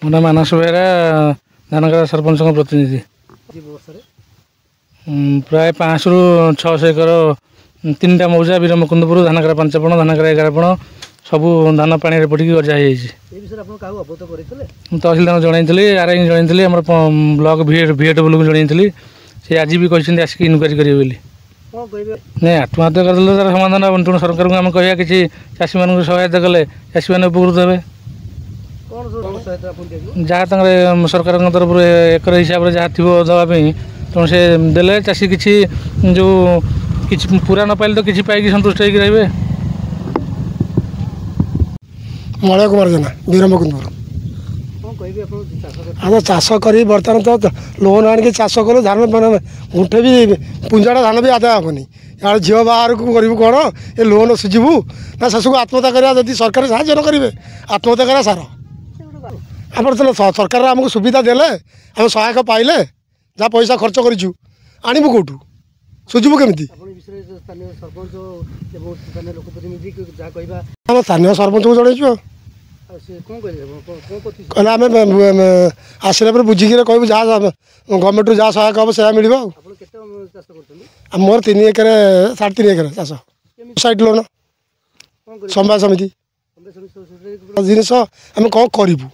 ମୋ ନାଁ ମାନସ ବେହେରା, ଧାନଗଡ଼ା ସରପଞ୍ଚଙ୍କ ପ୍ରତିନିଧି। ପ୍ରାୟ 500ରୁ 600 ଏକର 3ଟା ମୌଜା ବୀରମୁକୁନ୍ଦପୁର, ଧାନଗଡ଼ା 5 ପଣ, ଧାନଗଡ଼ା 11 ପଣ ସବୁ ଧାନ ପାଣିରେ ପଡ଼ିକି ଗଜା ହେଇଯାଇଛି। ମୁଁ ତହସିଲଦାରଙ୍କୁ ଜଣାଇଥିଲି, ଆର୍ଆଇଙ୍କୁ ଜଣାଇଥିଲି, ଆମର ବ୍ଲକ ଭିଏଡବ୍ଲ୍ୟୁକୁ ଜଣାଇଥିଲି। ସେ ଆଜି ବି କହିଛନ୍ତି ଆସିକି ଇନକ୍ୱାରି କରିବେ ବୋଲି। ନାଇଁ, ଆତ୍ମହତ୍ୟା କରିଦେଲେ ତାର ସମାଧାନ ହେବନି। ତେଣୁ ସରକାରଙ୍କୁ ଆମେ କହିବା କିଛି ଚାଷୀମାନଙ୍କୁ ସହାୟତା କଲେ ଚାଷୀମାନେ ଉପକୃତ ହେବେ। ଯାହା ତାଙ୍କର ସରକାରଙ୍କ ତରଫରୁ ଏକର ହିସାବରେ ଯାହା ଥିବ ଦେବା ପାଇଁ, ତେଣୁ ସେ ଦେଲେ ଚାଷୀ କିଛି ଯେଉଁ କିଛି ପୁରା ନ ପାଇଲେ ତ କିଛି ପାଇକି ସନ୍ତୁଷ୍ଟ ହେଇକି ରହିବେ। ମଳୟ କୁମାର ଜେନା, ବୀରମୁକୁନ୍ଦପୁର। ଆମେ ଚାଷ କରି ବର୍ତ୍ତମାନ ତ ଲୋନ୍ ଆଣିକି ଚାଷ କଲୁ, ଧାନ ଗୁଣ୍ଠେ ବି ପୁଞ୍ଜାଟା ଧାନ ବି ଆଦାୟ ହେବନି। ଇଆଡ଼େ ଝିଅ ବାହାରକୁ କରିବୁ କ'ଣ, ଏ ଲୋନ୍ ସୁଝିବୁ ନା ଶେଷକୁ ଆତ୍ମହତ୍ୟା କରିବା? ଯଦି ସରକାର ସାହାଯ୍ୟ ନ କରିବେ ଆତ୍ମହତ୍ୟା କରିବା ସାର। ଆମର ସରକାର ଆମକୁ ସୁବିଧା ଦେଲେ, ଆମେ ସହାୟକ ପାଇଲେ, ଯାହା ପଇସା ଖର୍ଚ୍ଚ କରିଛୁ ଆଣିବୁ କେଉଁଠୁ, ସୁଝିବୁ କେମିତି? ଆମ ସ୍ଥାନୀୟ ସରପଞ୍ଚକୁ ଜଣାଇଛୁ ଆଉ କହିଲେ ଆମେ ଆସିଲା ପରେ ବୁଝିକି କହିବୁ, ଯାହା ଗଭର୍ଣ୍ଣମେଣ୍ଟରୁ ଯାହା ସହାୟକ ହେବ ସେୟା ମିଳିବ। ଆଉ ମୋର 3 ଏକର 3.5 ଏକର ଚାଷ, ସାଇଟ୍ ଲୋନ୍, ସମବାୟ ସମିତି ଜିନିଷ ଆମେ କ'ଣ କରିବୁ?